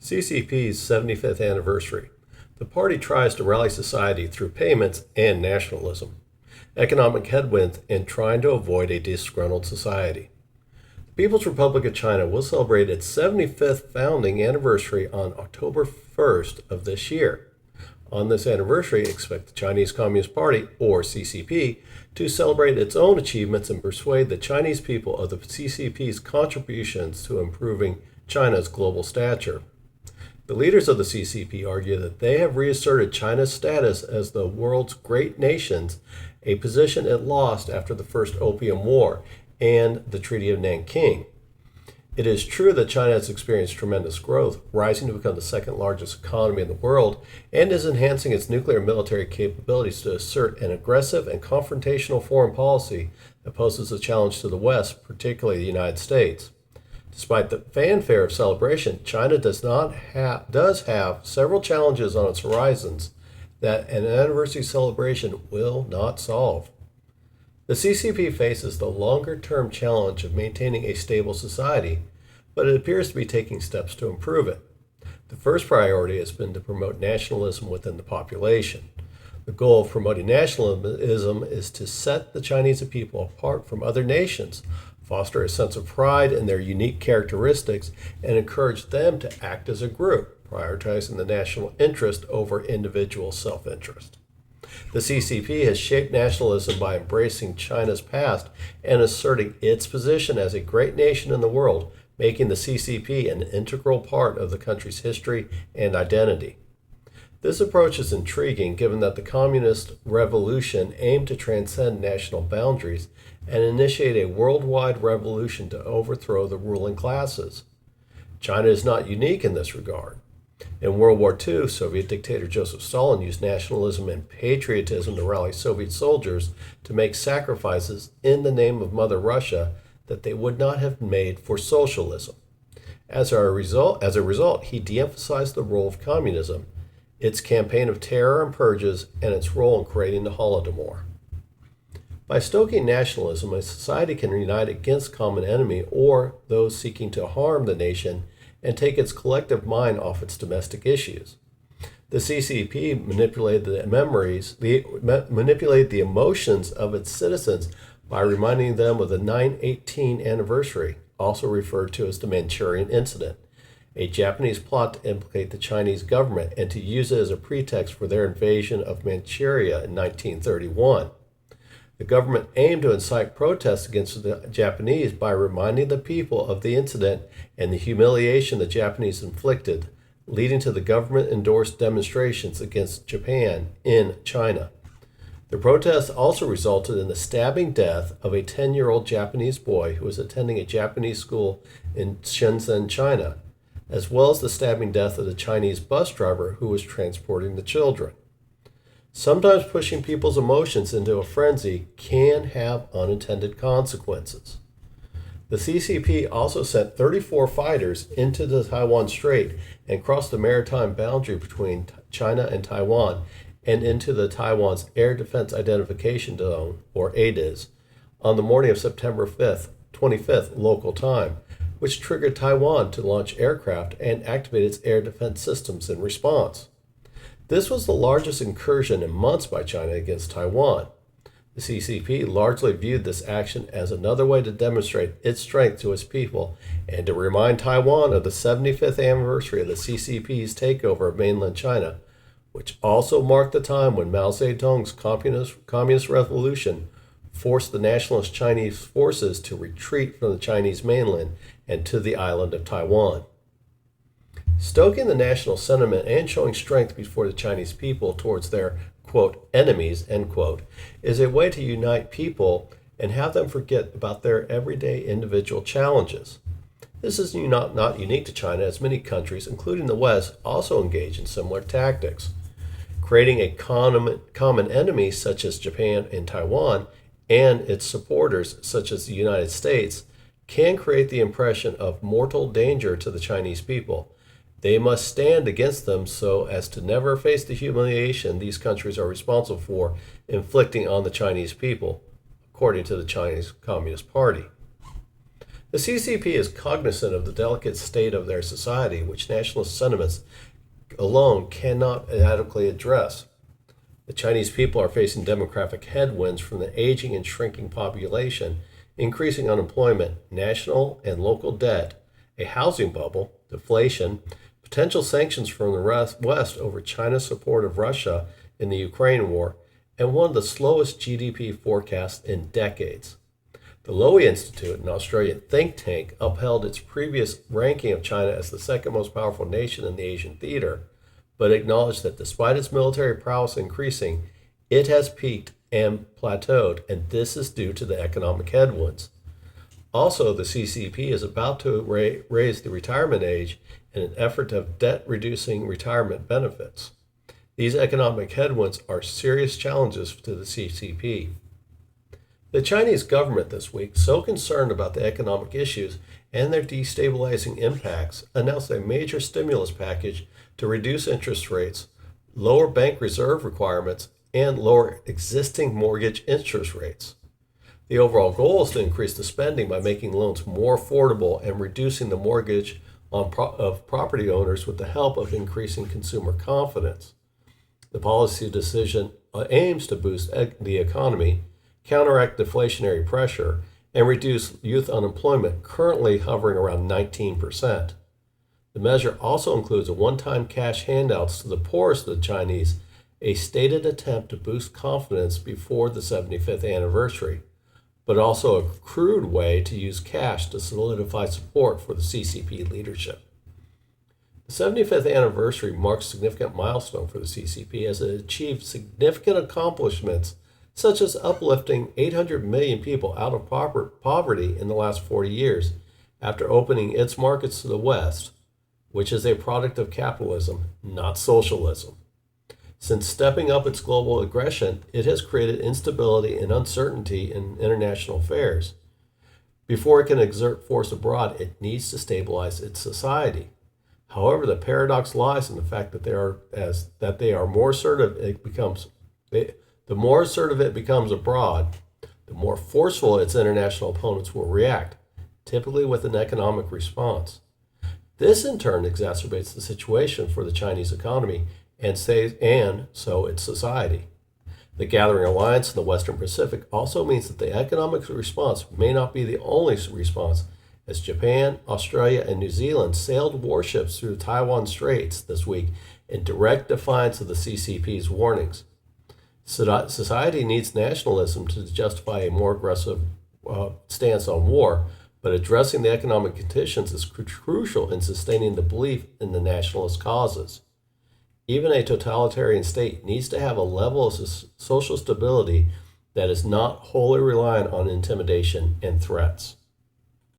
CCP's 75th anniversary. The party tries to rally society through payments and nationalism, economic headwinds, and trying to avoid a disgruntled society. The People's Republic of China will celebrate its 75th founding anniversary on October 1st of this year. On this anniversary, expect the Chinese Communist Party, or CCP, to celebrate its own achievements and persuade the Chinese people of the CCP's contributions to improving China's global stature. The leaders of the CCP argue that they have reasserted China's status as the world's great nations, a position it lost after the First Opium War and the Treaty of Nanking. It is true that China has experienced tremendous growth, rising to become the second largest economy in the world, and is enhancing its nuclear and military capabilities to assert an aggressive and confrontational foreign policy that poses a challenge to the West, particularly the United States. Despite the fanfare of celebration, China does have several challenges on its horizons that an anniversary celebration will not solve. The CCP faces the longer-term challenge of maintaining a stable society, but it appears to be taking steps to improve it. The first priority has been to promote nationalism within the population. The goal of promoting nationalism is to set the Chinese people apart from other nations, foster a sense of pride in their unique characteristics, and encourage them to act as a group, prioritizing the national interest over individual self-interest. The CCP has shaped nationalism by embracing China's past and asserting its position as a great nation in the world, making the CCP an integral part of the country's history and identity. This approach is intriguing given that the communist revolution aimed to transcend national boundaries and initiate a worldwide revolution to overthrow the ruling classes. China is not unique in this regard. In World War II, Soviet dictator Joseph Stalin used nationalism and patriotism to rally Soviet soldiers to make sacrifices in the name of Mother Russia that they would not have made for socialism. As a result, he de-emphasized the role of communism, its campaign of terror and purges, and its role in creating the Holodomor. By stoking nationalism, a society can unite against common enemy or those seeking to harm the nation and take its collective mind off its domestic issues. The CCP manipulated the emotions of its citizens by reminding them of the 9/18 anniversary, also referred to as the Manchurian Incident, a Japanese plot to implicate the Chinese government and to use it as a pretext for their invasion of Manchuria in 1931. The government aimed to incite protests against the Japanese by reminding the people of the incident and the humiliation the Japanese inflicted, leading to the government-endorsed demonstrations against Japan in China. The protests also resulted in the stabbing death of a 10-year-old Japanese boy who was attending a Japanese school in Shenzhen, China, as well as the stabbing death of the Chinese bus driver who was transporting the children. Sometimes pushing people's emotions into a frenzy can have unintended consequences. The CCP also sent 34 fighters into the Taiwan Strait and crossed the maritime boundary between China and Taiwan and into the Taiwan's Air Defense Identification Zone, or ADIZ, on the morning of September 25th local time, which triggered Taiwan to launch aircraft and activate its air defense systems in response. This was the largest incursion in months by China against Taiwan. The CCP largely viewed this action as another way to demonstrate its strength to its people and to remind Taiwan of the 75th anniversary of the CCP's takeover of mainland China, which also marked the time when Mao Zedong's communist revolution forced the nationalist Chinese forces to retreat from the Chinese mainland and to the island of Taiwan. Stoking the national sentiment and showing strength before the Chinese people towards their, quote, enemies, end quote, is a way to unite people and have them forget about their everyday individual challenges. This is not unique to China, as many countries, including the West, also engage in similar tactics. Creating a common enemy such as Japan and Taiwan and its supporters such as the United States can create the impression of mortal danger to the Chinese people. They must stand against them so as to never face the humiliation these countries are responsible for inflicting on the Chinese people, according to the Chinese Communist Party. The CCP is cognizant of the delicate state of their society, which nationalist sentiments alone cannot adequately address. The Chinese people are facing demographic headwinds from the aging and shrinking population, increasing unemployment, national and local debt, a housing bubble, deflation, potential sanctions from the West over China's support of Russia in the Ukraine war, and one of the slowest GDP forecasts in decades. The Lowy Institute, an Australian think tank, upheld its previous ranking of China as the second most powerful nation in the Asian theater, but acknowledged that despite its military prowess increasing, it has peaked and plateaued, and this is due to the economic headwinds. Also, the CCP is about to raise the retirement age in an effort to have debt-reducing retirement benefits. These economic headwinds are serious challenges to the CCP. The Chinese government this week, so concerned about the economic issues and their destabilizing impacts, announced a major stimulus package to reduce interest rates, lower bank reserve requirements, and lower existing mortgage interest rates. The overall goal is to increase the spending by making loans more affordable and reducing the mortgage of property owners with the help of increasing consumer confidence. The policy decision aims to boost the economy, counteract deflationary pressure, and reduce youth unemployment, currently hovering around 19%. The measure also includes a one-time cash handouts to the poorest of the Chinese, a stated attempt to boost confidence before the 75th anniversary, but also a crude way to use cash to solidify support for the CCP leadership. The 75th anniversary marks a significant milestone for the CCP as it achieved significant accomplishments such as uplifting 800 million people out of poverty in the last 40 years after opening its markets to the West, which is a product of capitalism, not socialism. Since stepping up its global aggression, it has created instability and uncertainty in international affairs. Before it can exert force abroad, it needs to stabilize its society. However, the paradox lies in the fact that they are more assertive the more assertive it becomes abroad, the more forceful its international opponents will react, typically with an economic response. This in turn exacerbates the situation for the Chinese economy and so its society. The gathering alliance in the Western Pacific also means that the economic response may not be the only response, as Japan, Australia, and New Zealand sailed warships through the Taiwan Straits this week in direct defiance of the CCP's warnings. Society needs nationalism to justify a more aggressive stance on war, but addressing the economic conditions is crucial in sustaining the belief in the nationalist causes. Even a totalitarian state needs to have a level of social stability that is not wholly reliant on intimidation and threats.